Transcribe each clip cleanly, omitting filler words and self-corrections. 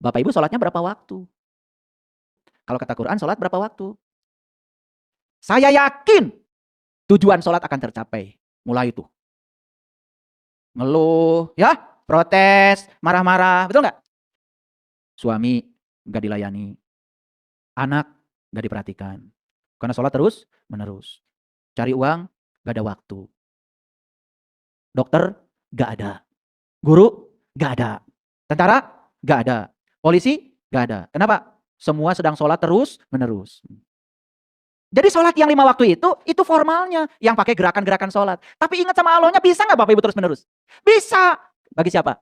Bapak Ibu sholatnya berapa waktu? Kalau kata Quran, sholat berapa waktu? Saya yakin tujuan sholat akan tercapai. Mulai itu. Ngeluh, ya, protes, marah-marah, betul nggak? Suami nggak dilayani, anak nggak diperhatikan. Karena sholat terus menerus. Cari uang, nggak ada waktu. Dokter, nggak ada. Guru, nggak ada. Tentara, nggak ada. Polisi, nggak ada. Kenapa? Semua sedang sholat terus menerus. Jadi sholat yang 5 waktu itu formalnya. Yang pakai gerakan-gerakan sholat. Tapi ingat sama Allahnya, bisa nggak Bapak Ibu terus menerus? Bisa. Bagi siapa?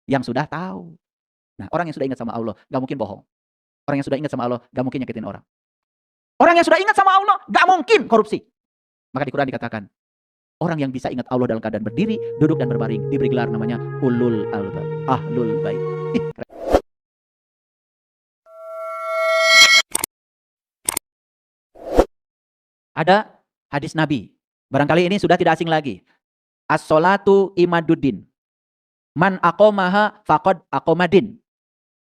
Yang sudah tahu. Nah, orang yang sudah ingat sama Allah, nggak mungkin bohong. Orang yang sudah ingat sama Allah, nggak mungkin nyakitin orang. Orang yang sudah ingat sama Allah, nggak mungkin korupsi. Maka di Quran dikatakan, orang yang bisa ingat Allah dalam keadaan berdiri, duduk dan berbaring, diberi gelar namanya ulul albab, ahlul bait. Ada hadis Nabi. Barangkali ini sudah tidak asing lagi. As-sholatu imaduddin. Man aqomaha faqad aqomadin.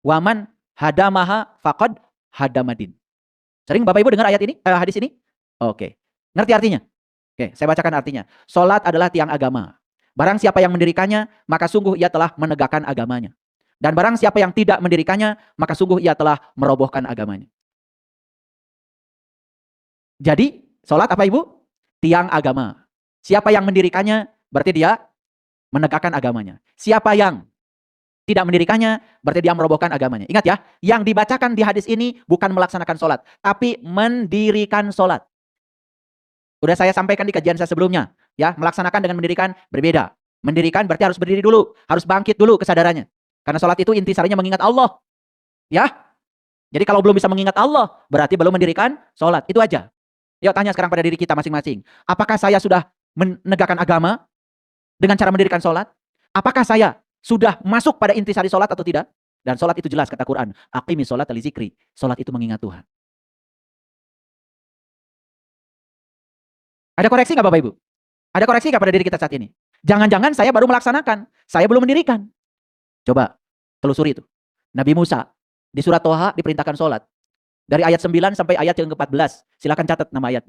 Waman hadamaha faqad hadamadin. Sering Bapak Ibu dengar ayat ini, hadis ini? Oke. Ngerti artinya? Oke, saya bacakan artinya. Salat adalah tiang agama. Barang siapa yang mendirikannya, maka sungguh ia telah menegakkan agamanya. Dan barang siapa yang tidak mendirikannya, maka sungguh ia telah merobohkan agamanya. Jadi, salat apa Ibu? Tiang agama. Siapa yang mendirikannya, berarti dia menegakkan agamanya. Siapa yang tidak mendirikannya, berarti dia merobohkan agamanya. Ingat ya, yang dibacakan di hadis ini bukan melaksanakan sholat, tapi mendirikan sholat. Udah saya sampaikan di kajian saya sebelumnya. Ya, melaksanakan dengan mendirikan berbeda. Mendirikan berarti harus berdiri dulu, harus bangkit dulu kesadarannya. Karena sholat itu intisarinya mengingat Allah. Ya, jadi kalau belum bisa mengingat Allah, berarti belum mendirikan sholat. Itu aja. Yuk tanya sekarang pada diri kita masing-masing. Apakah saya sudah menegakkan agama dengan cara mendirikan sholat? Apakah saya sudah masuk pada intisari sholat atau tidak? Dan sholat itu jelas kata Quran. Aqimi sholat li zikri. Sholat itu mengingat Tuhan. Ada koreksi nggak Bapak Ibu? Ada koreksi nggak pada diri kita saat ini? Jangan-jangan saya baru melaksanakan. Saya belum mendirikan. Coba telusuri itu. Nabi Musa di surat Toha diperintahkan sholat. Dari ayat 9 sampai ayat yang ke-14. Silakan catat nama ayat.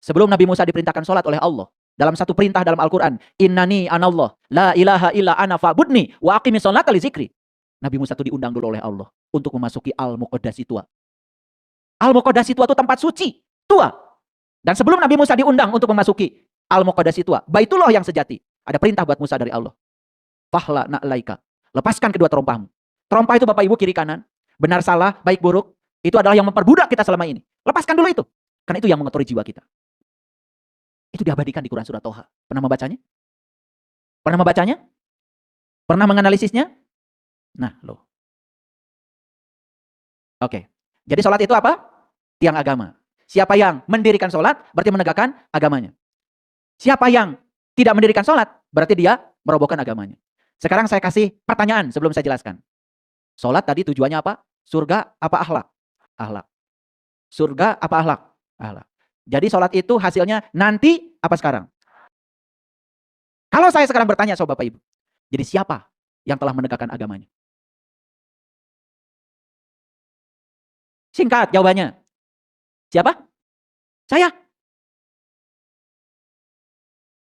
Sebelum Nabi Musa diperintahkan sholat oleh Allah. Dalam satu perintah dalam Al-Quran. Innani anallah. La ilaha illa ana fa'budni. Wa aqimi sholata li zikri. Nabi Musa itu diundang dulu oleh Allah. Untuk memasuki Al-Muqaddasi Tua. Al-Muqaddasi Tua itu tempat suci. Tua. Dan sebelum Nabi Musa diundang untuk memasuki Al-Muqaddasi Tua. Baitullah yang sejati. Ada perintah buat Musa dari Allah. Fahla na'laika. Lepaskan kedua terompahmu. Terompah itu Bapak Ibu kiri kanan. Benar salah, baik buruk. Itu adalah yang memperbudak kita selama ini. Lepaskan dulu itu. Karena itu yang mengotori jiwa kita. Itu diabadikan di Quran Surah Toha. Pernah membacanya? Pernah membacanya? Pernah menganalisisnya? Nah, loh. Oke. Jadi sholat itu apa? Tiang agama. Siapa yang mendirikan sholat, berarti menegakkan agamanya. Siapa yang tidak mendirikan sholat, berarti dia merobohkan agamanya. Sekarang saya kasih pertanyaan sebelum saya jelaskan. Sholat tadi tujuannya apa? Surga apa akhlak? Akhlak. Surga apa akhlak? Akhlak. Jadi sholat itu hasilnya nanti apa sekarang? Kalau saya sekarang bertanya sobat Bapak Ibu. Jadi siapa yang telah menegakkan agamanya? Singkat jawabannya. Siapa? Saya.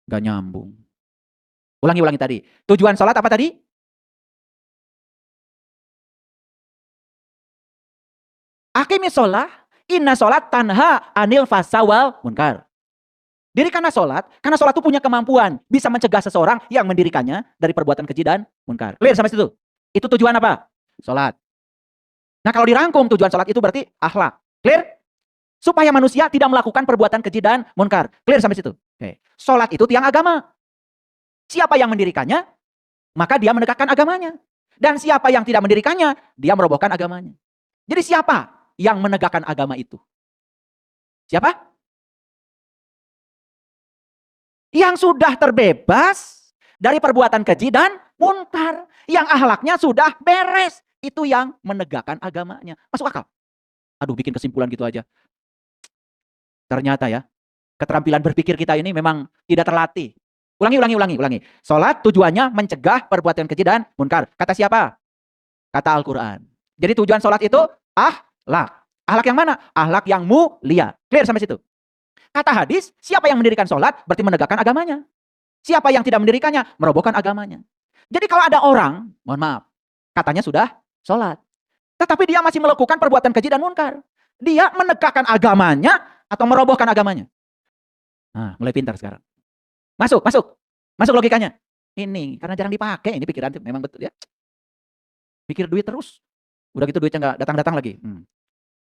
Gak nyambung. Ulangi tadi. Tujuan sholat apa tadi? Aqimis sholah, inna sholat tanha anil fasawal munkar. Dirikanlah sholat, karena sholat itu punya kemampuan. Bisa mencegah seseorang yang mendirikannya dari perbuatan keji dan munkar. Clear sampai situ? Itu tujuan apa? Sholat. Nah kalau dirangkum tujuan sholat itu berarti akhlak. Clear? Supaya manusia tidak melakukan perbuatan keji dan munkar. Clear sampai situ? Oke. Sholat itu tiang agama. Siapa yang mendirikannya, maka dia menegakkan agamanya. Dan siapa yang tidak mendirikannya, dia merobohkan agamanya. Jadi siapa yang menegakkan agama itu? Siapa? Yang sudah terbebas dari perbuatan keji dan munkar. Yang akhlaknya sudah beres. Itu yang menegakkan agamanya. Masuk akal? Aduh, bikin kesimpulan gitu aja. Ternyata ya, keterampilan berpikir kita ini memang tidak terlatih. Ulangi. Sholat tujuannya mencegah perbuatan keji dan munkar. Kata siapa? Kata Al-Quran. Jadi tujuan sholat itu ahlak. Ahlak yang mana? Ahlak yang mulia. Clear sampai situ? Kata hadis, siapa yang mendirikan sholat berarti menegakkan agamanya. Siapa yang tidak mendirikannya, merobohkan agamanya. Jadi kalau ada orang, mohon maaf, katanya sudah sholat, tetapi dia masih melakukan perbuatan keji dan munkar. Dia menegakkan agamanya atau merobohkan agamanya? Nah, mulai pintar sekarang. Masuk, masuk. Masuk logikanya. Ini, karena jarang dipakai, ini pikiran memang betul ya. Pikir duit terus. Udah gitu duitnya nggak datang-datang lagi.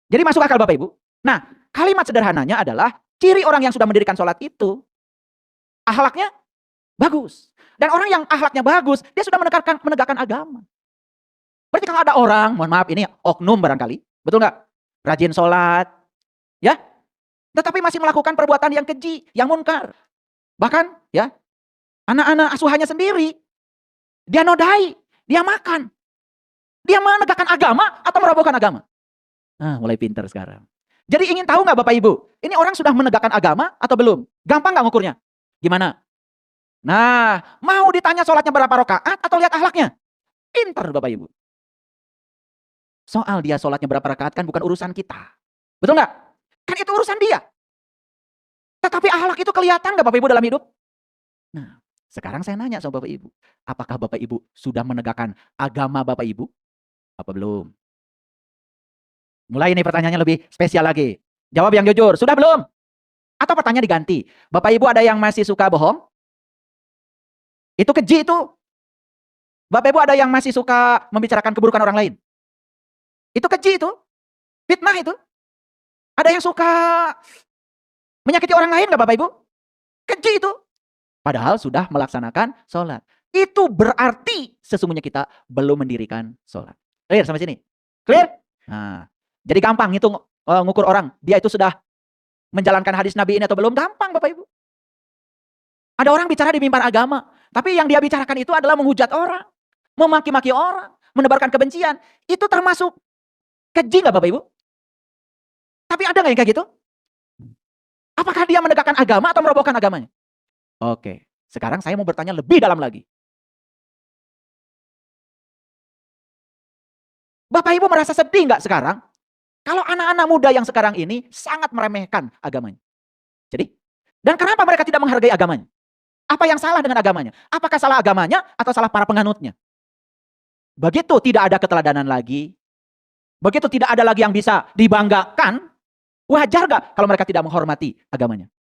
Jadi masuk akal Bapak Ibu. Nah, kalimat sederhananya adalah ciri orang yang sudah mendirikan sholat itu akhlaknya bagus. Dan orang yang akhlaknya bagus, dia sudah menegakkan agama. Berarti kalau ada orang, mohon maaf ini oknum barangkali, betul nggak? Rajin sholat, ya, tetapi masih melakukan perbuatan yang keji, yang munkar. Bahkan, ya, anak-anak asuhannya sendiri, dia nodai, dia makan. Dia menegakkan agama atau merobohkan agama? Nah, mulai pintar sekarang. Jadi ingin tahu nggak Bapak Ibu, ini orang sudah menegakkan agama atau belum? Gampang nggak ngukurnya? Gimana? Nah, mau ditanya sholatnya berapa rakaat atau lihat akhlaknya? Pintar Bapak Ibu. Soal dia sholatnya berapa rakaat kan bukan urusan kita. Betul nggak? Kan itu urusan dia. Tetapi akhlak itu kelihatan nggak Bapak Ibu dalam hidup? Nah, sekarang saya nanya sama Bapak Ibu. Apakah Bapak Ibu sudah menegakkan agama Bapak Ibu? Apa belum? Mulai ini pertanyaannya lebih spesial lagi. Jawab yang jujur. Sudah belum? Atau pertanyaan diganti. Bapak Ibu ada yang masih suka bohong? Itu keji itu. Bapak Ibu ada yang masih suka membicarakan keburukan orang lain? Itu keji itu. Fitnah itu. Ada yang suka menyakiti orang lain nggak Bapak Ibu? Keji itu. Padahal sudah melaksanakan sholat. Itu berarti sesungguhnya kita belum mendirikan sholat. Clear sampai sini? Clear? Nah, jadi gampang hitung ngukur orang. Dia itu sudah menjalankan hadis Nabi ini atau belum? Gampang Bapak Ibu. Ada orang bicara di mimbar agama. Tapi yang dia bicarakan itu adalah menghujat orang. Memaki-maki orang. Menebarkan kebencian. Itu termasuk keji nggak Bapak Ibu? Tapi ada nggak yang kayak gitu? Apakah dia menegakkan agama atau merobohkan agamanya? Oke, sekarang saya mau bertanya lebih dalam lagi. Bapak Ibu merasa sedih nggak sekarang? Kalau anak-anak muda yang sekarang ini sangat meremehkan agamanya. Jadi, dan kenapa mereka tidak menghargai agamanya? Apa yang salah dengan agamanya? Apakah salah agamanya atau salah para penganutnya? Begitu tidak ada keteladanan lagi, begitu tidak ada lagi yang bisa dibanggakan, wajar gak kalau mereka tidak menghormati agamanya?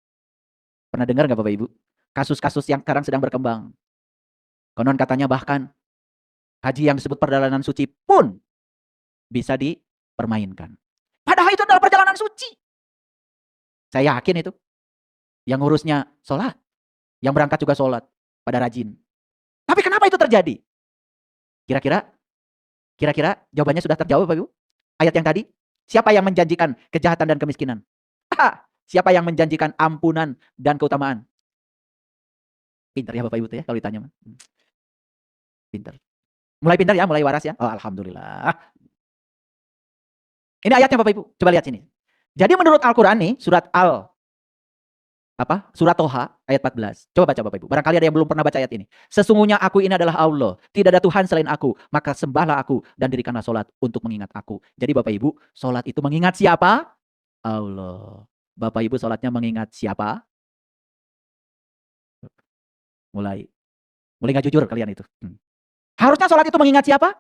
Pernah dengar gak Bapak Ibu? Kasus-kasus yang sekarang sedang berkembang. Konon katanya bahkan haji yang disebut perjalanan suci pun bisa dipermainkan. Padahal itu adalah perjalanan suci. Saya yakin itu. Yang ngurusnya sholat. Yang berangkat juga sholat. Pada rajin. Tapi kenapa itu terjadi? Kira-kira jawabannya sudah terjawab Bapak Ibu? Ayat yang tadi. Siapa yang menjanjikan kejahatan dan kemiskinan? Siapa yang menjanjikan ampunan dan keutamaan? Pintar ya Bapak Ibu tuh ya kalau ditanya. Pintar. Mulai pintar ya, mulai waras ya. Oh, alhamdulillah. Ini ayatnya Bapak Ibu. Coba lihat sini. Jadi menurut Al-Qur'an nih, surat Surat Toha ayat 14. Coba baca Bapak Ibu. Barangkali ada yang belum pernah baca ayat ini. Sesungguhnya aku ini adalah Allah. Tidak ada Tuhan selain aku. Maka sembahlah aku dan dirikanlah sholat untuk mengingat aku. Jadi Bapak Ibu, sholat itu mengingat siapa? Allah. Bapak Ibu sholatnya mengingat siapa? Mulai nggak jujur kalian itu. Harusnya sholat itu mengingat siapa?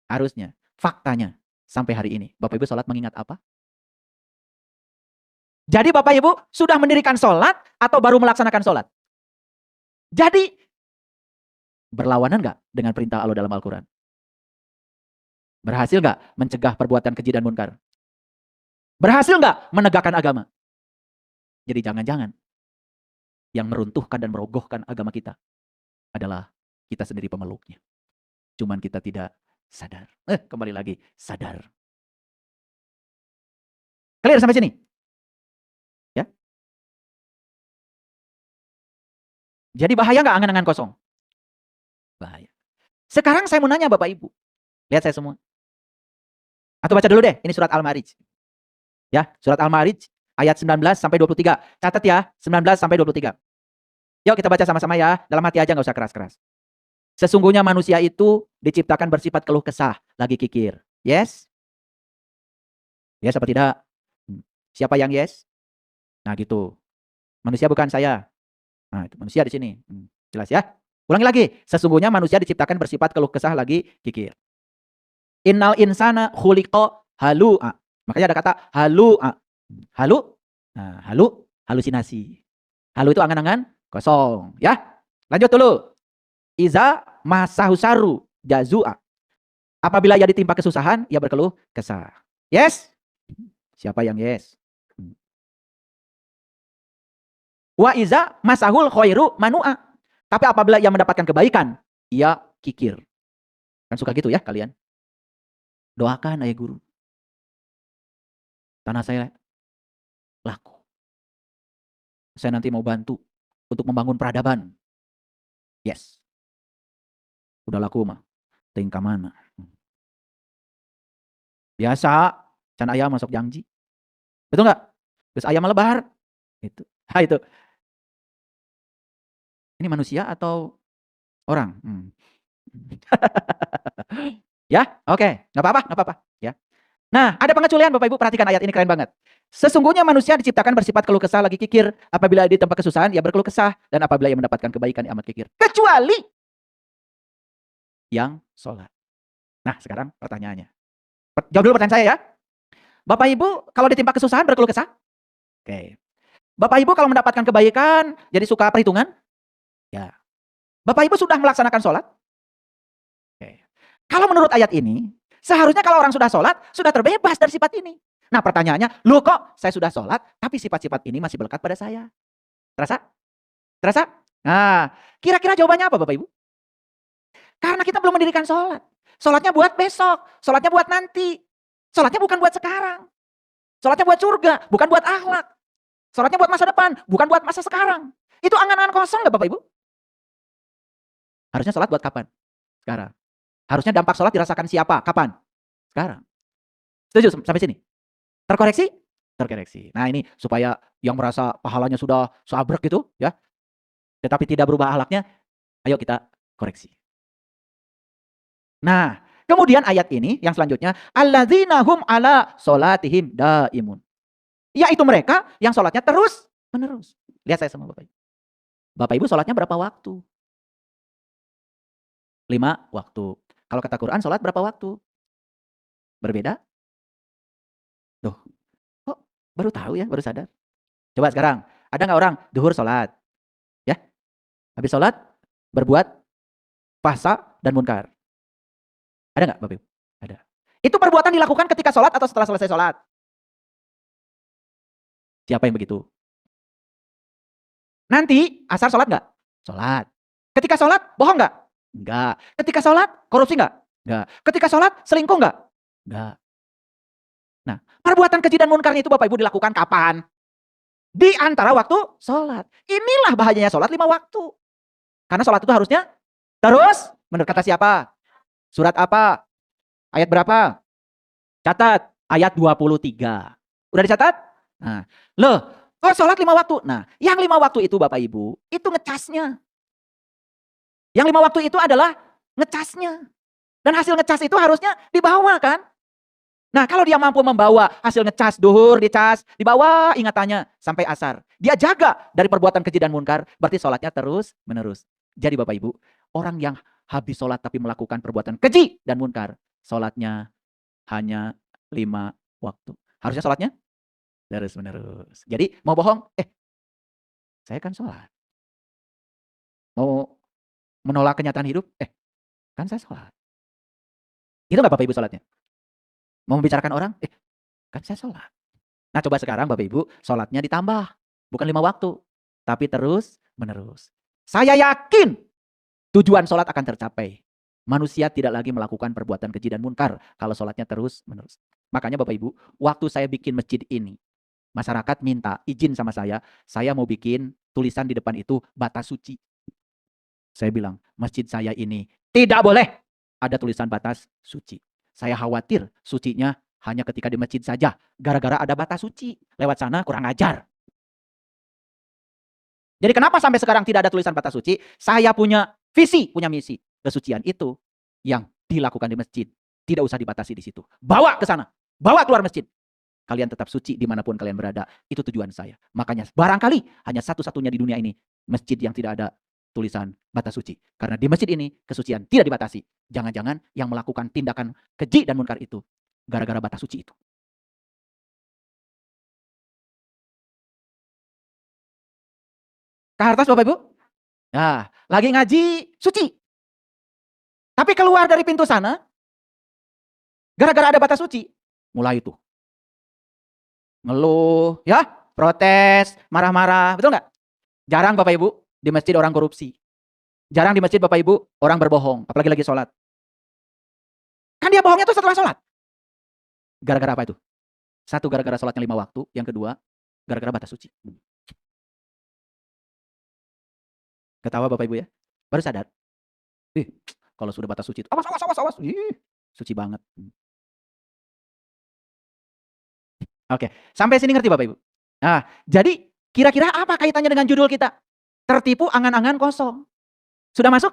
Harusnya. Faktanya sampai hari ini. Bapak Ibu sholat mengingat apa? Jadi Bapak Ibu sudah mendirikan sholat atau baru melaksanakan sholat? Jadi berlawanan nggak dengan perintah Allah dalam Al-Quran? Berhasil nggak mencegah perbuatan keji dan munkar? Berhasil nggak menegakkan agama? Jadi jangan-jangan yang meruntuhkan dan merogohkan agama kita adalah kita sendiri pemeluknya. Cuman kita tidak sadar. Kembali lagi, sadar. Clear sampai sini? Ya. Jadi bahaya nggak angan-angan kosong? Bahaya. Sekarang saya mau nanya Bapak Ibu. Lihat saya semua. Atau baca dulu deh, ini surat Al-Ma'arij. Ya, surat Al-Ma'arij ayat 19 sampai 23. Catat ya, 19 sampai 23. Yuk kita baca sama-sama ya, dalam hati aja nggak usah keras-keras. Sesungguhnya manusia itu diciptakan bersifat keluh kesah, lagi kikir. Yes? Yes apa tidak? Siapa yang yes? Nah gitu. Manusia bukan saya. Nah itu manusia di sini. Jelas ya? Ulangi lagi. Sesungguhnya manusia diciptakan bersifat keluh kesah lagi kikir. Innal insana khuliqa halu'a. Makanya ada kata halu'a. Halu, nah, halusinasi. Halu itu angan-angan kosong, ya. Lanjut dulu. Iza masahu saru jazua. Apabila ia ditimpa kesusahan, ia berkeluh kesah. Yes? Siapa yang yes? Wa iza masahul khairu manua. Tapi apabila ia mendapatkan kebaikan, ia kikir. Kan suka gitu ya kalian? Doakan ayah guru. Tanah saya laku. Saya nanti mau bantu untuk membangun peradaban. Yes. Udah laku mah. Tingkah mana? Biasa. Can ayam masuk janji. Betul nggak? Terus ayam melebar. Itu. Nah, itu. Ini manusia atau orang? Ya, oke. Nggak apa-apa, nggak apa-apa. Ya. Nah, ada pengecualian Bapak Ibu, perhatikan ayat ini keren banget. Sesungguhnya manusia diciptakan bersifat keluh kesah lagi kikir. Apabila di tempat kesusahan, ia berkeluh kesah. Dan apabila ia mendapatkan kebaikan, ia amat kikir. Kecuali yang sholat. Nah, sekarang pertanyaannya. Jawab dulu pertanyaan saya ya. Bapak Ibu, kalau ditimpa kesusahan, berkeluh kesah? Oke. Bapak Ibu kalau mendapatkan kebaikan, jadi suka perhitungan? Ya. Bapak Ibu sudah melaksanakan sholat? Oke. Kalau menurut ayat ini, seharusnya kalau orang sudah sholat, sudah terbebas dari sifat ini. Nah pertanyaannya, loh kok saya sudah sholat, tapi sifat-sifat ini masih melekat pada saya? Terasa? Terasa? Nah, kira-kira jawabannya apa Bapak Ibu? Karena kita belum mendirikan sholat. Sholatnya buat besok, sholatnya buat nanti. Sholatnya bukan buat sekarang. Sholatnya buat surga, bukan buat akhlak. Sholatnya buat masa depan, bukan buat masa sekarang. Itu angan-angan kosong nggak Bapak Ibu? Harusnya sholat buat kapan? Sekarang. Harusnya dampak sholat dirasakan siapa? Kapan? Sekarang. Setuju sampai sini? Terkoreksi? Terkoreksi. Nah ini supaya yang merasa pahalanya sudah sabrek gitu ya, tetapi tidak berubah akhlaknya, ayo kita koreksi. Nah, kemudian ayat ini yang selanjutnya, alladzina hum ala sholatihim daimun. Yaitu mereka yang sholatnya terus menerus. Lihat saya sama Bapak Ibu. Bapak Ibu sholatnya berapa waktu? 5 waktu. Kalau kata Quran sholat berapa waktu? Berbeda? Tuh, kok baru tahu ya, baru sadar? Coba sekarang, ada nggak orang duhur sholat? Ya, habis sholat berbuat fahsya dan munkar. Ada nggak Bapak Ibu? Ada. Itu perbuatan dilakukan ketika sholat atau setelah selesai sholat? Siapa yang begitu? Nanti asar sholat nggak? Sholat. Ketika sholat bohong nggak? Enggak. Ketika sholat korupsi nggak? Enggak. Ketika sholat selingkuh nggak? Enggak. Nah, perbuatan keji dan munkarnya itu Bapak Ibu dilakukan kapan? Di antara waktu sholat. Inilah bahayanya sholat 5 waktu. Karena sholat itu harusnya terus, menurut kata siapa? Surat apa? Ayat berapa? Catat, ayat 23. Udah dicatat? Nah, loh, kok sholat 5 waktu? Nah, yang 5 waktu itu Bapak Ibu, itu ngecasnya. Yang 5 waktu itu adalah ngecasnya. Dan hasil ngecas itu harusnya dibawa kan? Nah, kalau dia mampu membawa hasil ngecas, duhur, dicas, dibawa ingatannya sampai asar. Dia jaga dari perbuatan keji dan munkar, berarti sholatnya terus menerus. Jadi Bapak Ibu, orang yang habis sholat tapi melakukan perbuatan keji dan munkar, sholatnya hanya 5 waktu. Harusnya sholatnya terus menerus. Jadi mau bohong, saya kan sholat. Mau menolak kenyataan hidup, kan saya sholat. Itu nggak Bapak Ibu sholatnya? Mau membicarakan orang, kan saya sholat. Nah coba sekarang Bapak Ibu, sholatnya ditambah. Bukan 5 waktu, tapi terus menerus. Saya yakin tujuan sholat akan tercapai. Manusia tidak lagi melakukan perbuatan keji dan munkar kalau sholatnya terus menerus. Makanya Bapak Ibu, waktu saya bikin masjid ini, masyarakat minta izin sama saya mau bikin tulisan di depan itu batas suci. Saya bilang, masjid saya ini tidak boleh ada tulisan batas suci. Saya khawatir sucinya hanya ketika di masjid saja. Gara-gara ada batas suci. Lewat sana kurang ajar. Jadi kenapa sampai sekarang tidak ada tulisan batas suci? Saya punya visi, punya misi. Kesucian itu yang dilakukan di masjid. Tidak usah dibatasi di situ. Bawa ke sana. Bawa keluar masjid. kalian tetap suci dimanapun kalian berada. Itu tujuan saya. Makanya barangkali hanya satu-satunya di dunia ini masjid yang tidak ada tulisan batas suci. Karena di masjid ini kesucian tidak dibatasi. Jangan-jangan yang melakukan tindakan keji dan munkar itu gara-gara batas suci itu. Kahartas Bapak Ibu? Nah, lagi ngaji suci. Tapi keluar dari pintu sana, gara-gara ada batas suci, mulai itu ngeluh, ya, protes, marah-marah, betul nggak? Jarang Bapak Ibu di masjid orang korupsi. Jarang di masjid Bapak Ibu orang berbohong, apalagi lagi sholat. Kan dia bohongnya tuh setelah sholat. Gara-gara apa itu? Satu, gara-gara sholatnya 5 waktu. Yang kedua, gara-gara batas suci. Ketawa Bapak Ibu ya. Baru sadar. Ih, kalau sudah batas suci itu, awas, awas, awas, awas. Ih, suci banget. Oke, sampai sini ngerti Bapak Ibu? Nah, jadi kira-kira apa kaitannya dengan judul kita? Tertipu angan-angan kosong. Sudah masuk?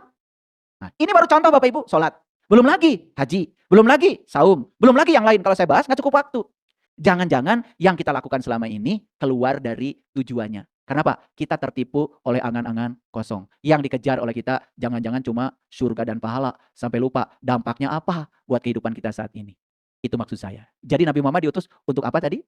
Nah, ini baru contoh Bapak Ibu, sholat. Belum lagi haji, belum lagi saum, belum lagi yang lain. Kalau saya bahas nggak cukup waktu. Jangan-jangan yang kita lakukan selama ini keluar dari tujuannya. Kenapa? Kita tertipu oleh angan-angan kosong. Yang dikejar oleh kita jangan-jangan cuma surga dan pahala. Sampai lupa dampaknya apa buat kehidupan kita saat ini. Itu maksud saya. Jadi Nabi Muhammad diutus untuk apa tadi?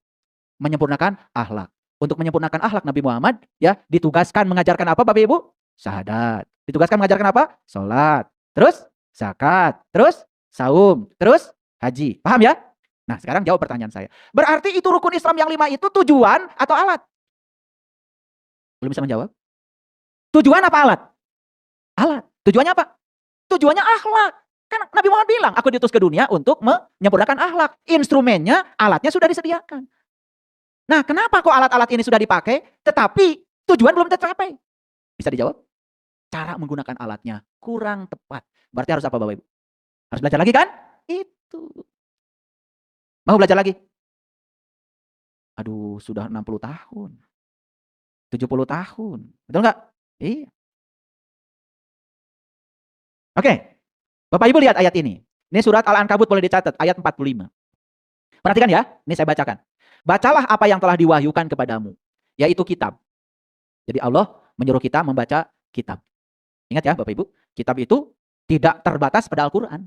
Menyempurnakan akhlak. Untuk menyempurnakan akhlak Nabi Muhammad ya ditugaskan mengajarkan apa Bapak Ibu? Syahadat. Ditugaskan mengajarkan apa? Salat. Terus zakat. Terus saum. Terus haji. Paham ya? Nah, sekarang jawab pertanyaan saya. Berarti itu rukun Islam yang 5 itu tujuan atau alat? Belum bisa menjawab? Tujuan apa alat? Alat. Tujuannya apa? Tujuannya akhlak. Kan Nabi Muhammad bilang, aku diutus ke dunia untuk menyempurnakan akhlak. Instrumennya, alatnya sudah disediakan. Nah, kenapa kok alat-alat ini sudah dipakai, tetapi tujuan belum tercapai? Bisa dijawab? Cara menggunakan alatnya kurang tepat. Berarti harus apa Bapak Ibu? Harus belajar lagi kan? Itu. Mau belajar lagi? Aduh, sudah 60 tahun. 70 tahun. Betul nggak? Iya. Oke. Bapak Ibu lihat ayat ini. Ini surat Al-Ankabut boleh dicatat, ayat 45. Perhatikan ya, ini saya bacakan. Bacalah apa yang telah diwahyukan kepadamu, yaitu kitab. Jadi Allah menyuruh kita membaca kitab. Ingat ya Bapak Ibu, kitab itu tidak terbatas pada Al-Quran.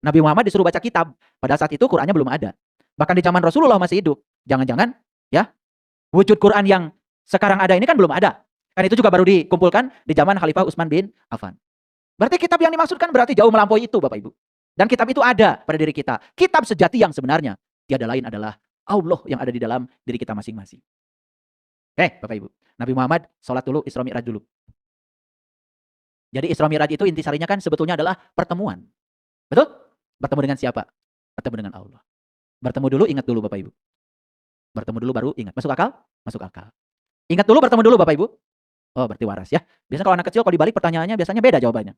Nabi Muhammad disuruh baca kitab. Pada saat itu Qurannya belum ada. Bahkan di zaman Rasulullah masih hidup. Jangan-jangan ya wujud Quran yang sekarang ada ini kan belum ada. Kan itu juga baru dikumpulkan di zaman Khalifah Utsman bin Affan. Berarti kitab yang dimaksudkan berarti jauh melampaui itu Bapak Ibu. Dan kitab itu ada pada diri kita. Kitab sejati yang sebenarnya tiada lain adalah Allah yang ada di dalam diri kita masing-masing. Oke Bapak Ibu. Nabi Muhammad sholat dulu, Isra Mi'raj dulu. Jadi Isra Mi'raj itu intisarinya kan sebetulnya adalah pertemuan. Betul? Bertemu dengan siapa? Bertemu dengan Allah. Bertemu dulu, ingat dulu Bapak Ibu. Bertemu dulu baru ingat. Masuk akal? Masuk akal. Ingat dulu, bertemu dulu Bapak Ibu. Oh, berarti waras ya. Biasanya kalau anak kecil kalau dibalik pertanyaannya biasanya beda jawabannya.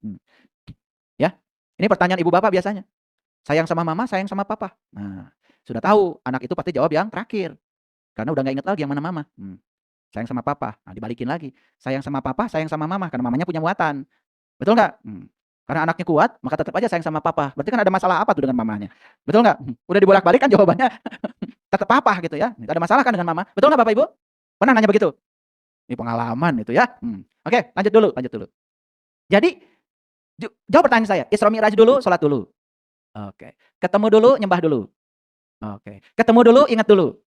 Ya. Ini pertanyaan ibu bapak biasanya. Sayang sama mama, sayang sama papa. Nah, sudah tahu anak itu pasti jawab yang terakhir. Karena udah nggak ingat lagi yang mana mama. Sayang sama papa. Nah, dibalikin lagi. Sayang sama papa, sayang sama mama karena mamanya punya muatan. Betul nggak? Karena anaknya kuat, maka tetap aja sayang sama papa. Berarti kan ada masalah apa tuh dengan mamanya? Betul nggak? Udah dibolak-balik kan jawabannya tetap papa gitu ya. Nggak ada masalah kan dengan mama? Betul nggak Bapak Ibu? Pernah nanya begitu? Ini pengalaman itu ya. Oke, lanjut dulu. Jadi, jawab pertanyaan saya. Isra Mi'raj dulu, sholat dulu. Oke. Ketemu dulu, nyembah dulu. Oke. Ketemu dulu, ingat dulu.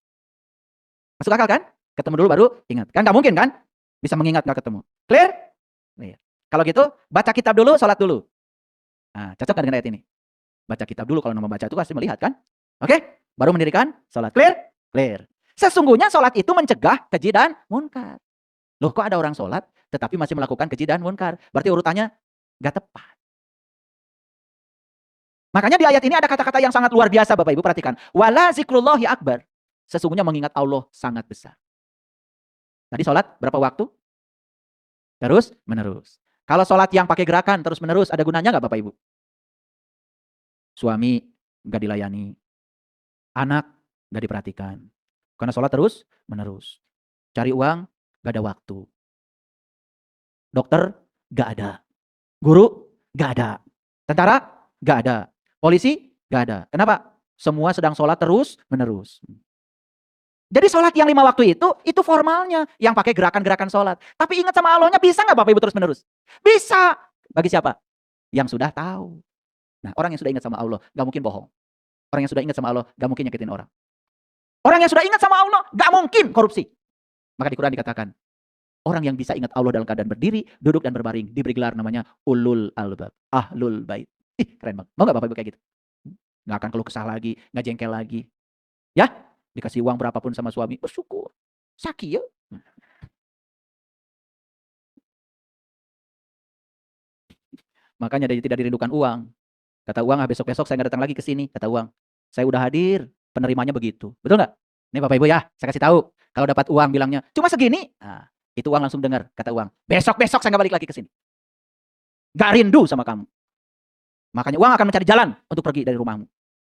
Masuk akal kan? Ketemu dulu baru ingat. Kan nggak mungkin kan? Bisa mengingat nggak ketemu. Clear? Iya. Kalau gitu, baca kitab dulu, sholat dulu. Nah, cocok kan dengan ayat ini? Baca kitab dulu, kalau nama baca itu pasti melihat kan? Oke? Baru mendirikan sholat. Clear? Clear. Sesungguhnya sholat itu mencegah keji dan munkar. Loh, kok ada orang sholat tetapi masih melakukan keji dan munkar? Berarti urutannya gak tepat. Makanya di ayat ini ada kata-kata yang sangat luar biasa Bapak Ibu, perhatikan. Wala zikrullahi akbar. Sesungguhnya mengingat Allah sangat besar. Tadi sholat berapa waktu? Terus menerus. Kalau sholat yang pakai gerakan terus menerus, ada gunanya gak Bapak Ibu? Suami gak dilayani. Anak gak diperhatikan. Karena sholat terus menerus. Cari uang gak ada waktu. Dokter gak ada. Guru gak ada. Tentara gak ada. Polisi gak ada. Kenapa? Semua sedang sholat terus menerus. Jadi sholat yang 5 waktu itu formalnya. Yang pakai gerakan-gerakan sholat. Tapi ingat sama Allahnya, bisa nggak Bapak Ibu terus menerus? Bisa. Bagi siapa? Yang sudah tahu. Nah, orang yang sudah ingat sama Allah, nggak mungkin bohong. Orang yang sudah ingat sama Allah, nggak mungkin nyakitin orang. Orang yang sudah ingat sama Allah, nggak mungkin korupsi. Maka di Quran dikatakan, orang yang bisa ingat Allah dalam keadaan berdiri, duduk dan berbaring, diberi gelar namanya ulul albab, ahlul bait. Ih, keren banget. Mau nggak Bapak Ibu kayak gitu? Nggak akan keluh kesah lagi, nggak jengkel lagi. Ya, dikasih uang berapapun sama suami, bersyukur. Saki ya. Makanya dia tidak dirindukan uang. Kata uang, besok-besok saya nggak datang lagi ke sini. Kata uang, saya udah hadir, penerimanya begitu. Betul nggak? Ini Bapak Ibu ya, saya kasih tahu. Kalau dapat uang bilangnya, cuma segini. Nah, itu uang langsung dengar, kata uang. Besok-besok saya nggak balik lagi ke sini. Gak rindu sama kamu. Makanya uang akan mencari jalan untuk pergi dari rumahmu.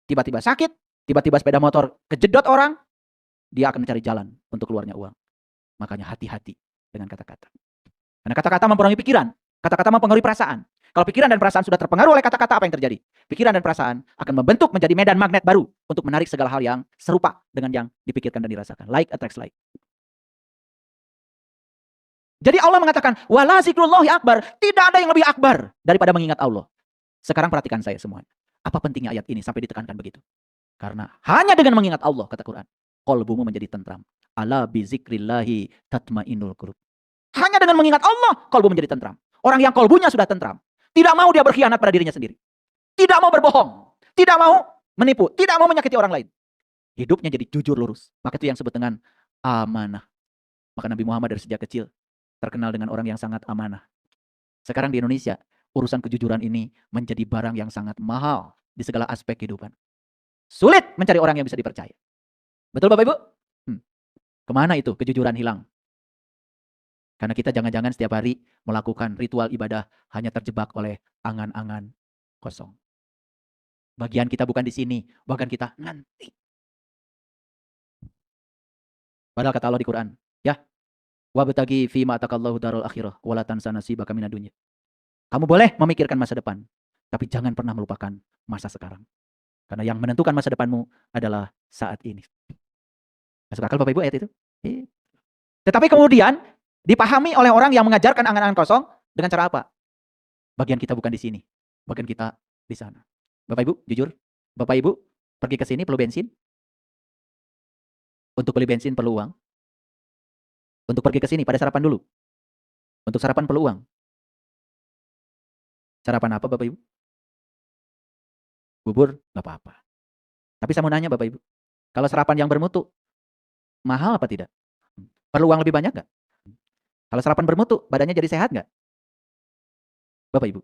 Tiba-tiba sakit, tiba-tiba sepeda motor kejedot orang, dia akan mencari jalan untuk keluarnya uang. Makanya hati-hati dengan kata-kata. Karena kata-kata mempengaruhi pikiran, kata-kata mempengaruhi perasaan. Kalau pikiran dan perasaan sudah terpengaruh oleh kata-kata, apa yang terjadi? Pikiran dan perasaan akan membentuk menjadi medan magnet baru untuk menarik segala hal yang serupa dengan yang dipikirkan dan dirasakan. Like attracts like. Jadi Allah mengatakan, wala zikrullahi akbar. Tidak ada yang lebih akbar daripada mengingat Allah. Sekarang perhatikan saya semuanya. Apa pentingnya ayat ini sampai ditekankan begitu? Karena hanya dengan mengingat Allah, kata Quran, qalbumu menjadi tentram. Ala bizikrillahi tatmainul qulub. Hanya dengan mengingat Allah, qalbu menjadi tentram. Orang yang qalbunya sudah tentram, tidak mau dia berkhianat pada dirinya sendiri. Tidak mau berbohong. Tidak mau menipu. Tidak mau menyakiti orang lain. Hidupnya jadi jujur lurus. Maka itu yang disebut dengan amanah. Maka Nabi Muhammad dari sejak kecil terkenal dengan orang yang sangat amanah. Sekarang di Indonesia, urusan kejujuran ini menjadi barang yang sangat mahal di segala aspek kehidupan. Sulit mencari orang yang bisa dipercaya. Betul Bapak Ibu? Kemana itu kejujuran hilang? Karena kita jangan-jangan setiap hari melakukan ritual ibadah hanya terjebak oleh angan-angan kosong. Bagian kita bukan di sini, bahkan kita nanti. Padahal kata Allah di Quran, ya, wabtagi fi ma atakallahu darul akhirah wala tansa nasibaka minad dunya. Kamu boleh memikirkan masa depan, tapi jangan pernah melupakan masa sekarang. Karena yang menentukan masa depanmu adalah saat ini. Masuk akal Bapak Ibu ayat itu? Tetapi kemudian dipahami oleh orang yang mengajarkan angan-angan kosong dengan cara apa? Bagian kita bukan di sini, bagian kita di sana. Bapak Ibu, jujur, Bapak Ibu pergi ke sini perlu bensin? Untuk beli bensin perlu uang? Untuk pergi ke sini pada sarapan dulu? Untuk sarapan perlu uang? Sarapan apa Bapak Ibu? Bubur? Nggak apa-apa. Tapi saya mau nanya Bapak Ibu, kalau sarapan yang bermutu, mahal apa tidak? Perlu uang lebih banyak nggak? Kalau sarapan bermutu, badannya jadi sehat nggak? Bapak Ibu,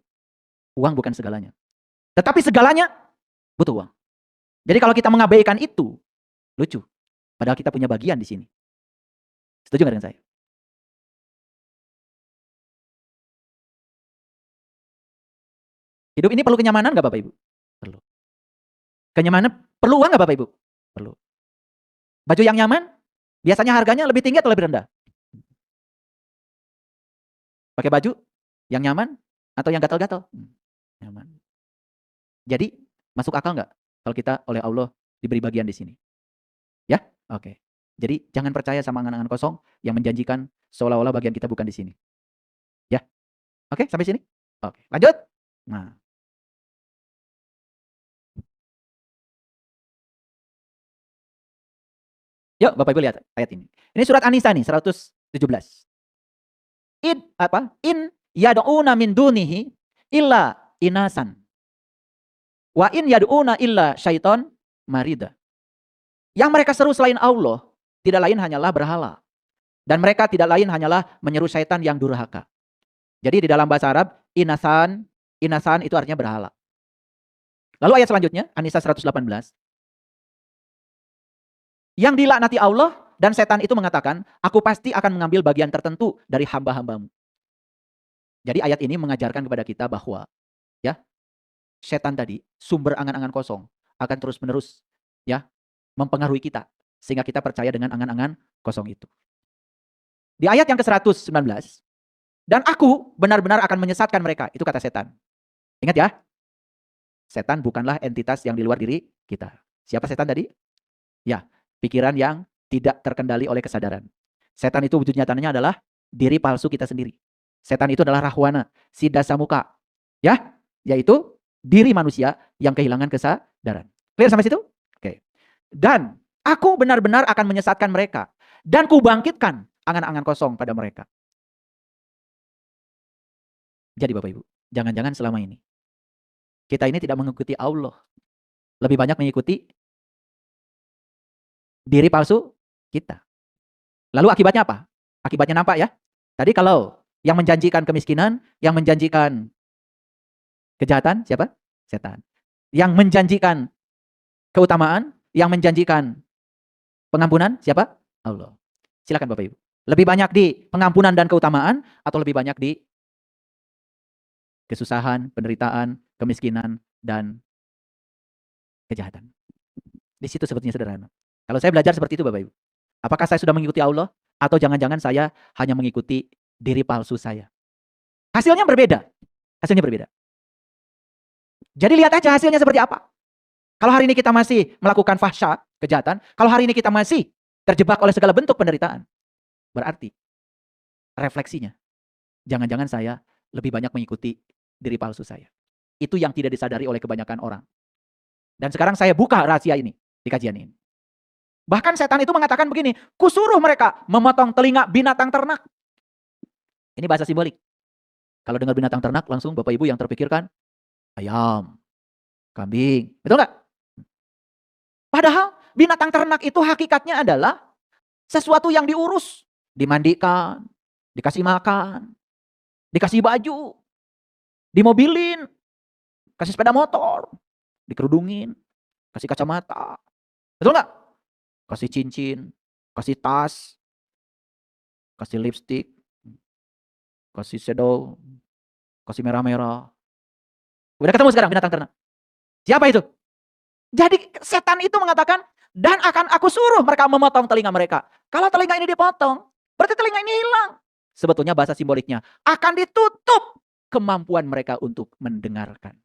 uang bukan segalanya. Tetapi segalanya butuh uang. Jadi kalau kita mengabaikan itu, lucu. Padahal kita punya bagian di sini. Setuju nggak dengan saya? Hidup ini perlu kenyamanan nggak Bapak Ibu? Perlu. Kenyamanan perlu uang nggak Bapak Ibu? Perlu. Baju yang nyaman, biasanya harganya lebih tinggi atau lebih rendah? Pakai baju yang nyaman atau yang gatal-gatal? Nyaman. Jadi masuk akal nggak kalau kita oleh Allah diberi bagian di sini? Ya, oke. Jadi jangan percaya sama angan-angan kosong yang menjanjikan seolah-olah bagian kita bukan di sini. Ya, oke sampai sini. Oke, lanjut. Nah, yuk Bapak Ibu lihat ayat ini. Ini surat An-Nisa nih 117. In yad'una min dunihi illa inasan. Wa in yad'una illa syaiton marida. Yang mereka seru selain Allah tidak lain hanyalah berhala. Dan mereka tidak lain hanyalah menyeru syaitan yang durhaka. Jadi di dalam bahasa Arab, inasan itu artinya berhala. Lalu ayat selanjutnya, An-Nisa 118. Yang dilaknati Allah dan setan itu mengatakan, aku pasti akan mengambil bagian tertentu dari hamba-hambamu. Jadi ayat ini mengajarkan kepada kita bahwa ya, setan tadi, sumber angan-angan kosong akan terus-menerus ya mempengaruhi kita sehingga kita percaya dengan angan-angan kosong itu. Di ayat yang ke-119, dan aku benar-benar akan menyesatkan mereka, itu kata setan. Ingat ya, setan bukanlah entitas yang di luar diri kita. Siapa setan tadi? Ya, pikiran yang tidak terkendali oleh kesadaran. Setan itu wujud nyatanya adalah diri palsu kita sendiri. Setan itu adalah rahwana, sidasamuka. Ya, yaitu diri manusia yang kehilangan kesadaran. Clear sampai situ? Oke. Dan aku benar-benar akan menyesatkan mereka dan kubangkitkan angan-angan kosong pada mereka. Jadi Bapak Ibu, jangan-jangan selama ini kita ini tidak mengikuti Allah, lebih banyak mengikuti diri palsu kita. Lalu akibatnya apa? Akibatnya nampak ya. Tadi kalau yang menjanjikan kemiskinan, yang menjanjikan kejahatan, siapa? Setan. Yang menjanjikan keutamaan, yang menjanjikan pengampunan, siapa? Allah. Silakan Bapak Ibu. Lebih banyak di pengampunan dan keutamaan, atau lebih banyak di kesusahan, penderitaan, kemiskinan, dan kejahatan? Di situ sebetulnya sederhana. Kalau saya belajar seperti itu Bapak Ibu, apakah saya sudah mengikuti Allah, atau jangan-jangan saya hanya mengikuti diri palsu saya? Hasilnya berbeda. Hasilnya berbeda. Jadi lihat aja hasilnya seperti apa. Kalau hari ini kita masih melakukan fahsya, kejahatan, kalau hari ini kita masih terjebak oleh segala bentuk penderitaan, berarti refleksinya, jangan-jangan saya lebih banyak mengikuti diri palsu saya. Itu yang tidak disadari oleh kebanyakan orang. Dan sekarang saya buka rahasia ini di kajian ini. Bahkan setan itu mengatakan begini, kusuruh mereka memotong telinga binatang ternak. Ini bahasa simbolik. Kalau dengar binatang ternak, langsung Bapak Ibu yang terpikirkan ayam, kambing. Betul nggak? Padahal binatang ternak itu hakikatnya adalah sesuatu yang diurus. Dimandikan, dikasih makan, dikasih baju, dimobilin, kasih sepeda motor, dikerudungin, kasih kacamata. Betul nggak? Kasih cincin, kasih tas, kasih lipstick, kasih shadow, kasih merah-merah. Udah ketemu sekarang binatang ternak. Siapa itu? Jadi setan itu mengatakan, dan akan aku suruh mereka memotong telinga mereka. Kalau telinga ini dipotong, berarti telinga ini hilang. Sebetulnya bahasa simboliknya, akan ditutup kemampuan mereka untuk mendengarkan.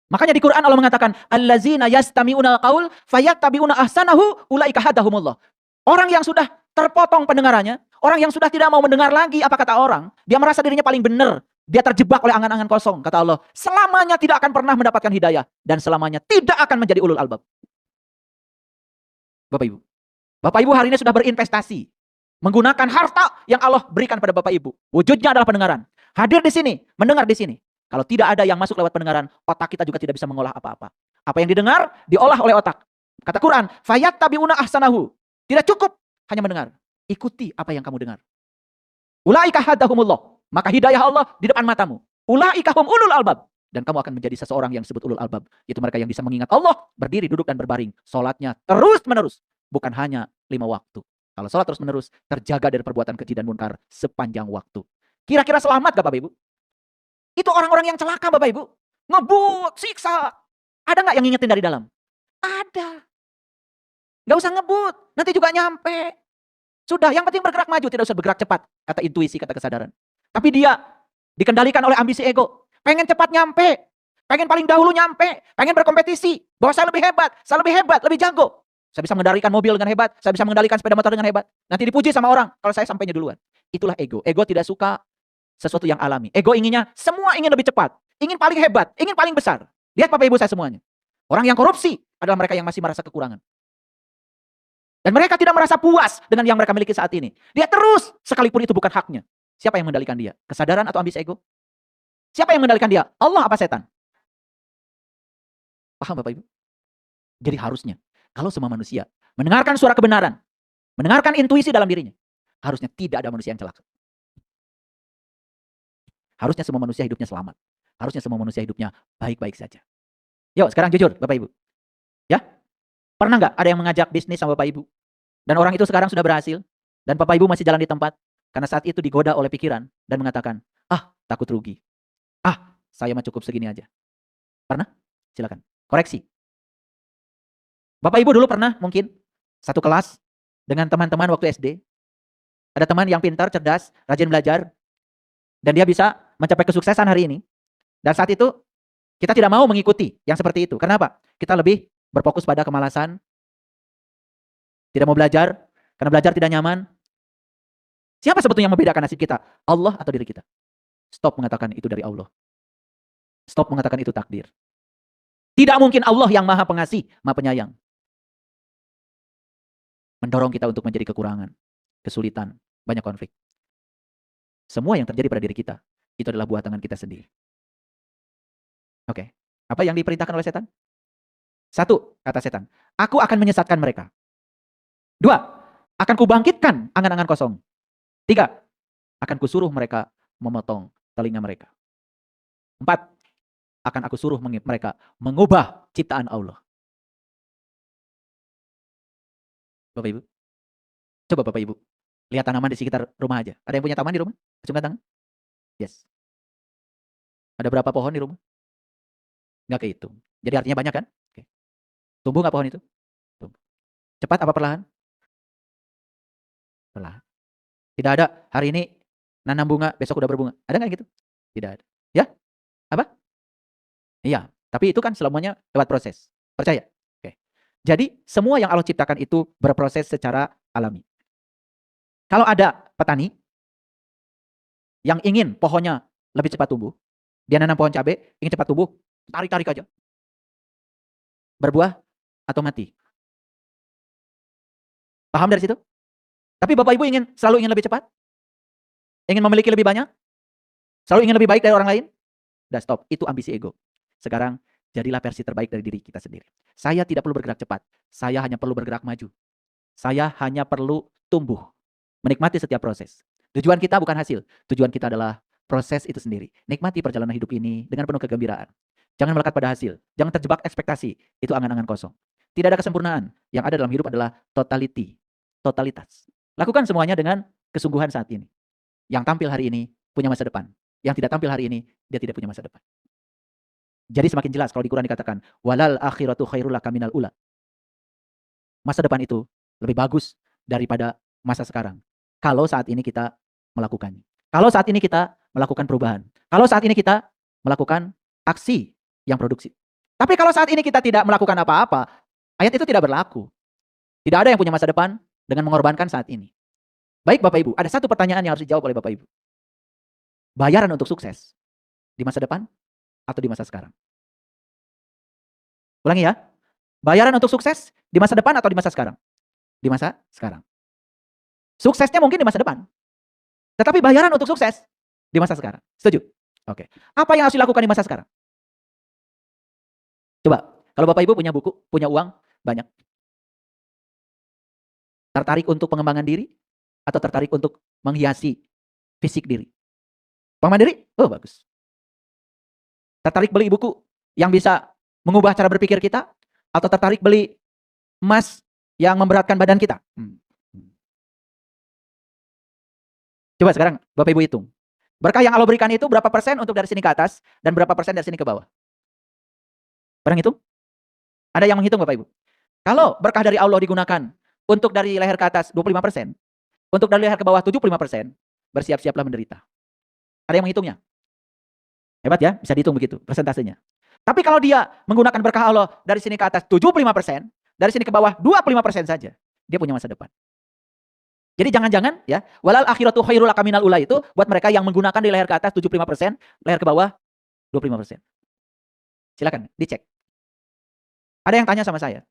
Makanya di Quran Allah mengatakan, allazina yastami'unal qaul fayattabi'una ahsanahu ulaika hadahumullah. Orang yang sudah terpotong pendengarannya, orang yang sudah tidak mau mendengar lagi apa kata orang, dia merasa dirinya paling benar. Dia terjebak oleh angan-angan kosong, kata Allah. Selamanya tidak akan pernah mendapatkan hidayah. Dan selamanya tidak akan menjadi ulul albab. Bapak Ibu. Bapak Ibu hari ini sudah berinvestasi. Menggunakan harta yang Allah berikan pada Bapak Ibu. Wujudnya adalah pendengaran. Hadir di sini, mendengar di sini. Kalau tidak ada yang masuk lewat pendengaran, otak kita juga tidak bisa mengolah apa-apa. Apa yang didengar, diolah oleh otak. Kata Quran, fayattabi'una ahsanahu. Tidak cukup hanya mendengar. Ikuti apa yang kamu dengar. Ulaika hadahumullah. Maka hidayah Allah di depan matamu. Ulaika hum ulul albab. Dan kamu akan menjadi seseorang yang disebut ulul albab. Yaitu mereka yang bisa mengingat Allah, berdiri, duduk, dan berbaring. Sholatnya terus menerus. Bukan hanya 5 waktu. Kalau sholat terus menerus, terjaga dari perbuatan keji dan munkar sepanjang waktu. Kira-kira selamat gak Bapak Ibu? Itu orang-orang yang celaka Bapak Ibu. Ngebut, siksa. Ada gak yang ngingetin dari dalam? Ada. Gak usah ngebut, nanti juga nyampe. Sudah, yang penting bergerak maju, tidak usah bergerak cepat. Kata intuisi, kata kesadaran. Tapi dia dikendalikan oleh ambisi ego. Pengen cepat nyampe. Pengen paling dahulu nyampe. Pengen berkompetisi. Bahwa saya lebih hebat, lebih jago. Saya bisa mengendalikan mobil dengan hebat. Saya bisa mengendalikan sepeda motor dengan hebat. Nanti dipuji sama orang kalau saya sampainya duluan. Itulah ego. Ego tidak suka sesuatu yang alami. Ego inginnya, semua ingin lebih cepat. Ingin paling hebat, ingin paling besar. Lihat Bapak Ibu saya semuanya. Orang yang korupsi adalah mereka yang masih merasa kekurangan. Dan mereka tidak merasa puas dengan yang mereka miliki saat ini. Dia terus, sekalipun itu bukan haknya. Siapa yang mengendalikan dia? Kesadaran atau ambisi ego? Siapa yang mengendalikan dia? Allah apa setan? Paham Bapak Ibu? Jadi harusnya, kalau semua manusia mendengarkan suara kebenaran, mendengarkan intuisi dalam dirinya, harusnya tidak ada manusia yang celaka. Harusnya semua manusia hidupnya selamat. Harusnya semua manusia hidupnya baik-baik saja. Yuk sekarang jujur Bapak Ibu. Ya, pernah nggak ada yang mengajak bisnis sama Bapak Ibu? Dan orang itu sekarang sudah berhasil. Dan Bapak Ibu masih jalan di tempat. Karena saat itu digoda oleh pikiran. Dan mengatakan, takut rugi. Saya mah cukup segini aja. Pernah? Silakan. Koreksi. Bapak Ibu dulu pernah mungkin satu kelas dengan teman-teman waktu SD. Ada teman yang pintar, cerdas, rajin belajar. Dan dia bisa mencapai kesuksesan hari ini. Dan saat itu kita tidak mau mengikuti yang seperti itu. Kenapa? Kita lebih berfokus pada kemalasan, Tidak mau belajar, karena belajar tidak nyaman. Siapa sebetulnya yang membedakan nasib kita? Allah atau diri kita? Stop mengatakan itu dari Allah. Stop mengatakan itu takdir. Tidak mungkin Allah yang maha pengasih, maha penyayang mendorong kita untuk menjadi kekurangan, kesulitan, banyak konflik. Semua yang terjadi pada diri kita, itu adalah buah tangan kita sendiri. Oke. Apa yang diperintahkan oleh setan? 1, kata setan, aku akan menyesatkan mereka. 2, akan kubangkitkan angan-angan kosong. 3, akan kusuruh mereka memotong telinga mereka. 4, akan aku suruh mereka mengubah ciptaan Allah. Bapak Ibu, coba Bapak Ibu lihat tanaman di sekitar rumah aja. Ada yang punya taman di rumah? Acungkan tangan. Yes. Ada berapa pohon di rumah? Nggak kehitung. Jadi artinya banyak kan? Oke. Tumbuh nggak pohon itu? Tumbuh. Cepat apa perlahan? Perlahan. Tidak ada hari ini nanam bunga, besok udah berbunga. Ada nggak gitu? Tidak ada. Ya? Apa? Iya. Tapi itu kan selamanya lewat proses. Percaya? Oke. Jadi semua yang Allah ciptakan itu berproses secara alami. Kalau ada petani yang ingin pohonnya lebih cepat tumbuh, dia nanam pohon cabai, ingin cepat tumbuh, tarik-tarik aja. Berbuah atau mati. Paham dari situ? Tapi Bapak Ibu selalu ingin lebih cepat? Ingin memiliki lebih banyak? Selalu ingin lebih baik dari orang lain? Udah stop, itu ambisi ego. Sekarang jadilah versi terbaik dari diri kita sendiri. Saya tidak perlu bergerak cepat, saya hanya perlu bergerak maju. Saya hanya perlu tumbuh, menikmati setiap proses. Tujuan kita bukan hasil, tujuan kita adalah proses itu sendiri. Nikmati perjalanan hidup ini dengan penuh kegembiraan. Jangan melekat pada hasil, jangan terjebak ekspektasi, itu angan-angan kosong. Tidak ada kesempurnaan, yang ada dalam hidup adalah totality, totalitas. Lakukan semuanya dengan kesungguhan saat ini. Yang tampil hari ini punya masa depan, yang tidak tampil hari ini dia tidak punya masa depan. Jadi semakin jelas kalau di Quran dikatakan walal akhiratu khairul laka minal ula. Masa depan itu lebih bagus daripada masa sekarang. Kalau saat ini kita melakukannya. Kalau saat ini kita melakukan perubahan. Kalau saat ini kita melakukan aksi yang produksi. Tapi kalau saat ini kita tidak melakukan apa-apa, ayat itu tidak berlaku. Tidak ada yang punya masa depan dengan mengorbankan saat ini. Baik Bapak Ibu, ada satu pertanyaan yang harus dijawab oleh Bapak Ibu. Bayaran untuk sukses di masa depan atau di masa sekarang? Ulangi ya. Bayaran untuk sukses di masa depan atau di masa sekarang? Di masa sekarang. Suksesnya mungkin di masa depan. Tetapi bayaran untuk sukses di masa sekarang. Setuju? Oke. Apa yang harus dilakukan di masa sekarang? Coba, kalau Bapak Ibu punya buku, punya uang banyak. Tertarik untuk pengembangan diri atau tertarik untuk menghiasi fisik diri? Pengembangan diri? Oh, bagus. Tertarik beli buku yang bisa mengubah cara berpikir kita atau tertarik beli emas yang memberatkan badan kita? Coba sekarang Bapak Ibu hitung. Berkah yang Allah berikan itu berapa persen untuk dari sini ke atas dan berapa persen dari sini ke bawah? Pernah hitung? Ada yang menghitung Bapak Ibu? Kalau berkah dari Allah digunakan untuk dari leher ke atas 25%, untuk dari leher ke bawah 75%, bersiap-siaplah menderita. Ada yang menghitungnya? Hebat ya, bisa dihitung begitu persentasenya. Tapi kalau dia menggunakan berkah Allah dari sini ke atas 75%, dari sini ke bawah 25% saja, dia punya masa depan. Jadi jangan-jangan ya, walal akhiratu khairul laka minal ula itu buat mereka yang menggunakan di leher ke atas 75%, leher ke bawah 25%. Silakan dicek. Ada yang tanya sama saya.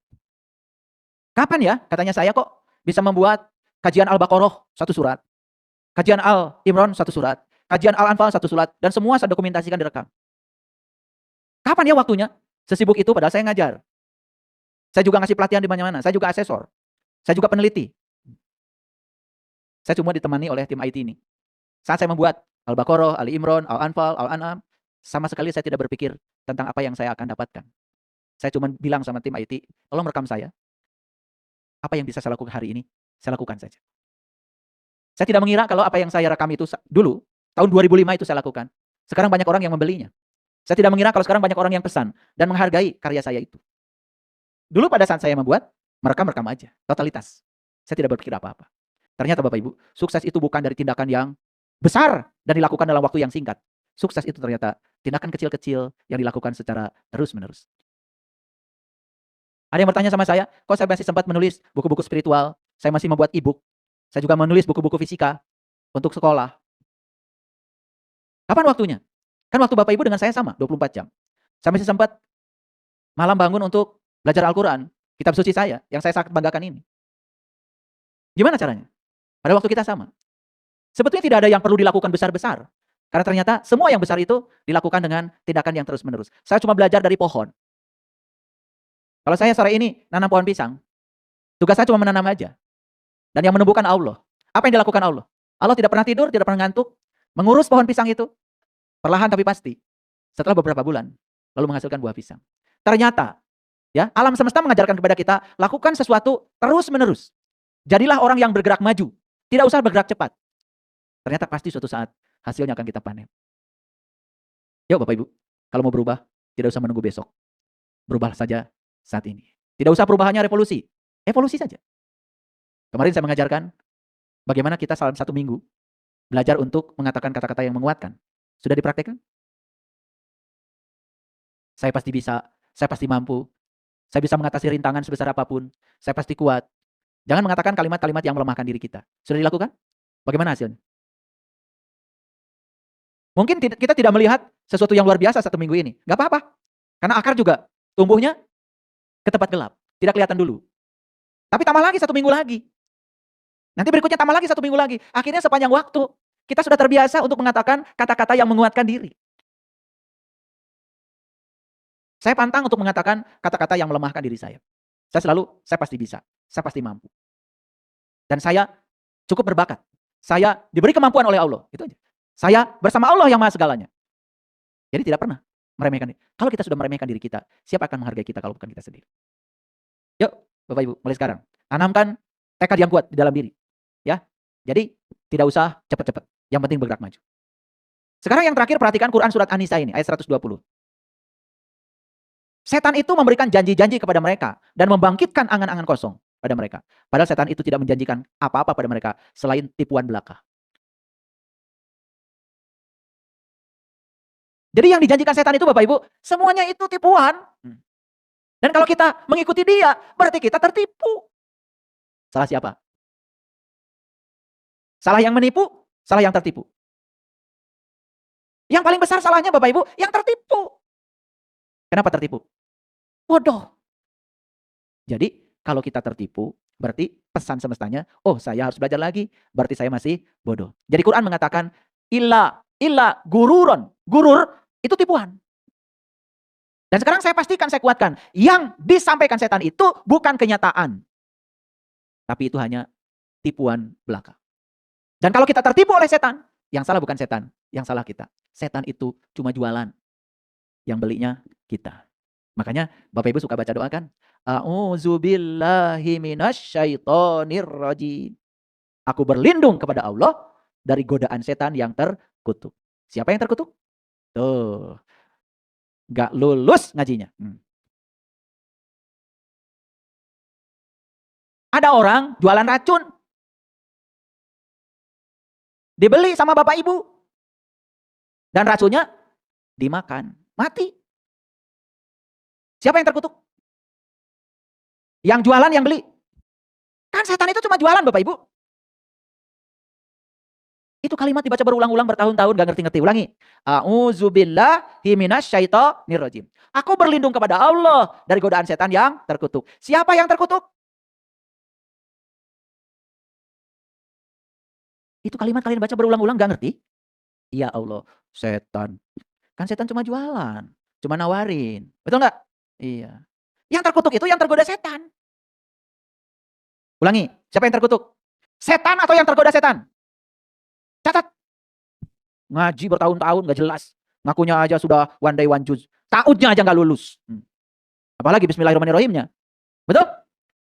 Kapan ya, katanya saya kok bisa membuat kajian Al-Baqarah 1 surat, kajian Al-Imran 1 surat, kajian Al-Anfal 1 surat, dan semua saya dokumentasikan direkam. Kapan ya waktunya? Sesibuk itu padahal saya ngajar. Saya juga ngasih pelatihan di mana-mana, saya juga asesor. Saya juga peneliti. Saya cuma ditemani oleh tim IT ini. Saat saya membuat Al-Baqarah, Al-Imran, Al-Anfal, Al-An'am, sama sekali saya tidak berpikir tentang apa yang saya akan dapatkan. Saya cuma bilang sama tim IT, tolong rekam saya. Apa yang bisa saya lakukan hari ini, saya lakukan saja. Saya tidak mengira kalau apa yang saya rekam itu dulu, tahun 2005 itu saya lakukan. Sekarang banyak orang yang membelinya. Saya tidak mengira kalau sekarang banyak orang yang pesan dan menghargai karya saya itu. Dulu pada saat saya membuat, merekam aja, totalitas. Saya tidak berpikir apa-apa. Ternyata Bapak Ibu, sukses itu bukan dari tindakan yang besar dan dilakukan dalam waktu yang singkat. Sukses itu ternyata tindakan kecil-kecil yang dilakukan secara terus-menerus. Ada yang bertanya sama saya, kok saya masih sempat menulis buku-buku spiritual, saya masih membuat e-book, saya juga menulis buku-buku fisika untuk sekolah. Kapan waktunya? Kan waktu Bapak Ibu dengan saya sama, 24 jam. Saya masih sempat malam bangun untuk belajar Al-Quran, kitab suci saya, yang saya sangat banggakan ini. Gimana caranya? Pada waktu kita sama. Sebetulnya tidak ada yang perlu dilakukan besar-besar. Karena ternyata semua yang besar itu dilakukan dengan tindakan yang terus-menerus. Saya cuma belajar dari pohon. Kalau saya sore ini nanam pohon pisang, tugas saya cuma menanam aja. Dan yang menumbuhkan Allah. Apa yang dilakukan Allah? Allah tidak pernah tidur, tidak pernah ngantuk, mengurus pohon pisang itu. Perlahan tapi pasti. Setelah beberapa bulan, lalu menghasilkan buah pisang. Ternyata, ya, alam semesta mengajarkan kepada kita, lakukan sesuatu terus-menerus. Jadilah orang yang bergerak maju. Tidak usah bergerak cepat. Ternyata pasti suatu saat hasilnya akan kita panen. Yuk Bapak Ibu, kalau mau berubah, tidak usah menunggu besok. Berubah saja saat ini. Tidak usah perubahannya revolusi. Evolusi saja. Kemarin saya mengajarkan bagaimana kita dalam 1 minggu belajar untuk mengatakan kata-kata yang menguatkan. Sudah dipraktekkan? Saya pasti bisa, saya pasti mampu, saya bisa mengatasi rintangan sebesar apapun, saya pasti kuat. Jangan mengatakan kalimat-kalimat yang melemahkan diri kita. Sudah dilakukan? Bagaimana hasilnya? Mungkin kita tidak melihat sesuatu yang luar biasa 1 minggu ini. Gak apa-apa. Karena akar juga tumbuhnya ke tempat gelap. Tidak kelihatan dulu. Tapi tambah lagi 1 minggu lagi. Nanti berikutnya tambah lagi 1 minggu lagi. Akhirnya sepanjang waktu, kita sudah terbiasa untuk mengatakan kata-kata yang menguatkan diri. Saya pantang untuk mengatakan kata-kata yang melemahkan diri saya. Saya pasti bisa. Saya pasti mampu. Dan saya cukup berbakat. Saya diberi kemampuan oleh Allah. Itu aja. Saya bersama Allah yang maha segalanya. Jadi tidak pernah meremehkan diri. Kalau kita sudah meremehkan diri kita, siapa akan menghargai kita kalau bukan kita sendiri? Yuk, Bapak Ibu, mulai sekarang. Tanamkan tekad yang kuat di dalam diri. Ya. Jadi tidak usah cepat-cepat. Yang penting bergerak maju. Sekarang yang terakhir perhatikan Quran surat An-Nisa ini, ayat 120. Setan itu memberikan janji-janji kepada mereka dan membangkitkan angan-angan kosong pada mereka. Padahal setan itu tidak menjanjikan apa-apa pada mereka selain tipuan belaka. Jadi yang dijanjikan setan itu Bapak Ibu, semuanya itu tipuan. Dan kalau kita mengikuti dia, berarti kita tertipu. Salah siapa? Salah yang menipu, salah yang tertipu. Yang paling besar salahnya Bapak Ibu, yang tertipu. Kenapa tertipu? Bodoh. Jadi kalau kita tertipu, berarti pesan semestanya, oh saya harus belajar lagi, berarti saya masih bodoh. Jadi Quran mengatakan, illa gururon. Gurur itu tipuan. Dan sekarang saya pastikan, saya kuatkan, yang disampaikan setan itu bukan kenyataan. Tapi itu hanya tipuan belaka. Dan kalau kita tertipu oleh setan, yang salah bukan setan, yang salah kita. Setan itu cuma jualan. Yang belinya kita. Makanya Bapak Ibu suka baca doa kan? A'udzubillahi minasyaitonirrajim. Aku berlindung kepada Allah dari godaan setan yang terkutuk. Siapa yang terkutuk? Tuh. Gak lulus ngajinya. Ada orang jualan racun. Dibeli sama Bapak Ibu. Dan racunnya dimakan. Mati. Siapa yang terkutuk? Yang jualan, yang beli. Kan setan itu cuma jualan Bapak Ibu. Itu kalimat dibaca berulang-ulang bertahun-tahun gak ngerti-ngerti. Ulangi. A'udzubillahi minasyaitonirrajim. Aku berlindung kepada Allah dari godaan setan yang terkutuk. Siapa yang terkutuk? Itu kalimat kalian baca berulang-ulang gak ngerti? Ya Allah, setan. Kan setan cuma jualan. Cuma nawarin. Betul nggak? Iya. Yang terkutuk itu yang tergoda setan. Ulangi, siapa yang terkutuk? Setan atau yang tergoda setan? Catat. Ngaji bertahun-tahun gak jelas. Ngakunya aja sudah one day one juz. Ta'udnya aja gak lulus. Apalagi bismillahirrahmanirrahimnya. Betul?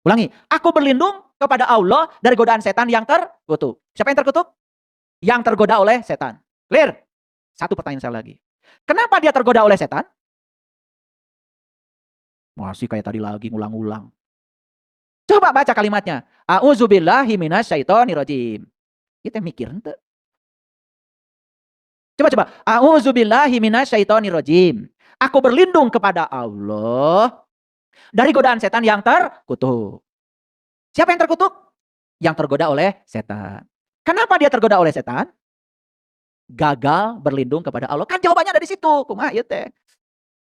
Ulangi. Aku berlindung kepada Allah dari godaan setan yang terkutuk. Siapa yang terkutuk? Yang tergoda oleh setan. Clear? Satu pertanyaan saya lagi. Kenapa dia tergoda oleh setan? Masih kayak tadi lagi ngulang-ulang. Coba baca kalimatnya. A'udzubillahi minasyaitonirrajim. Kita mikir ente. Coba. A'udzubillahi minasyaitonirrajim. Aku berlindung kepada Allah Dari godaan setan yang terkutuk. Siapa yang terkutuk? Yang tergoda oleh setan. Kenapa dia tergoda oleh setan? Gagal berlindung kepada Allah. Kan jawabannya ada di situ. Kumaha ieu teh.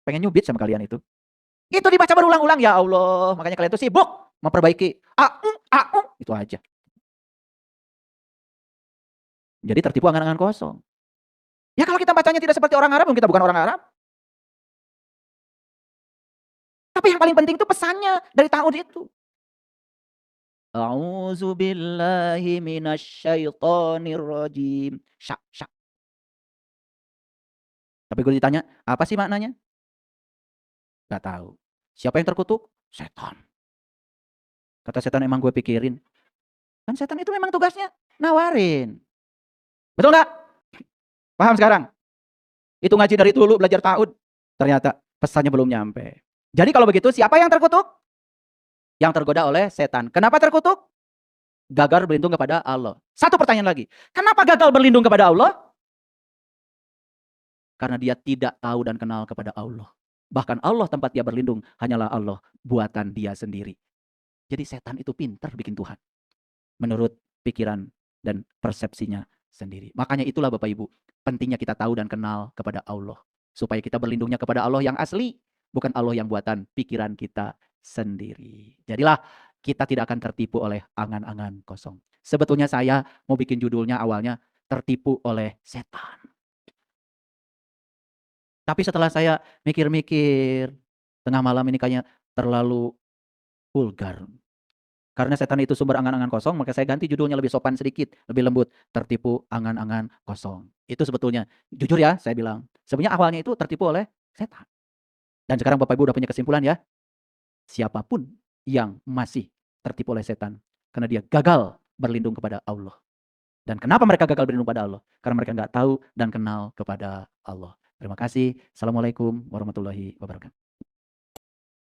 Pengen nyubit sama kalian itu. Itu dibaca berulang-ulang, ya Allah. Makanya kalian tuh sibuk memperbaiki. Itu aja. Jadi tertipu angan-angan kosong. Ya kalau kita bacanya tidak seperti orang Arab, kita bukan orang Arab. Tapi yang paling penting itu pesannya dari tahun itu. A'udzu billahi minasyaitonir rajim. Syak, syak. Tapi gue ditanya, apa sih maknanya? Gak tahu. Siapa yang terkutuk? Setan. Kata setan, emang gue pikirin. Kan setan itu memang tugasnya nawarin. Betul nggak? Paham sekarang? Itu ngaji dari dulu, belajar tahun. Ternyata pesannya belum nyampe. Jadi kalau begitu, siapa yang terkutuk? Yang tergoda oleh setan. Kenapa terkutuk? Gagal berlindung kepada Allah. Satu pertanyaan lagi. Kenapa gagal berlindung kepada Allah? Karena dia tidak tahu dan kenal kepada Allah. Bahkan Allah tempat dia berlindung hanyalah Allah, buatan dia sendiri. Jadi setan itu pintar bikin Tuhan. Menurut pikiran dan persepsinya sendiri. Makanya itulah Bapak Ibu, pentingnya kita tahu dan kenal kepada Allah. Supaya kita berlindungnya kepada Allah yang asli, bukan Allah yang buatan pikiran kita sendiri. Jadilah kita tidak akan tertipu oleh angan-angan kosong. Sebetulnya saya mau bikin judulnya awalnya tertipu oleh setan. Tapi setelah saya mikir-mikir, tengah malam ini kayaknya terlalu vulgar. Karena setan itu sumber angan-angan kosong, maka saya ganti judulnya lebih sopan sedikit, lebih lembut, tertipu angan-angan kosong. Itu sebetulnya, jujur ya saya bilang, sebenarnya awalnya itu tertipu oleh setan. Dan sekarang Bapak Ibu udah punya kesimpulan ya, siapapun yang masih tertipu oleh setan, karena dia gagal berlindung kepada Allah. Dan kenapa mereka gagal berlindung kepada Allah? Karena mereka nggak tahu dan kenal kepada Allah. Terima kasih. Assalamualaikum warahmatullahi wabarakatuh.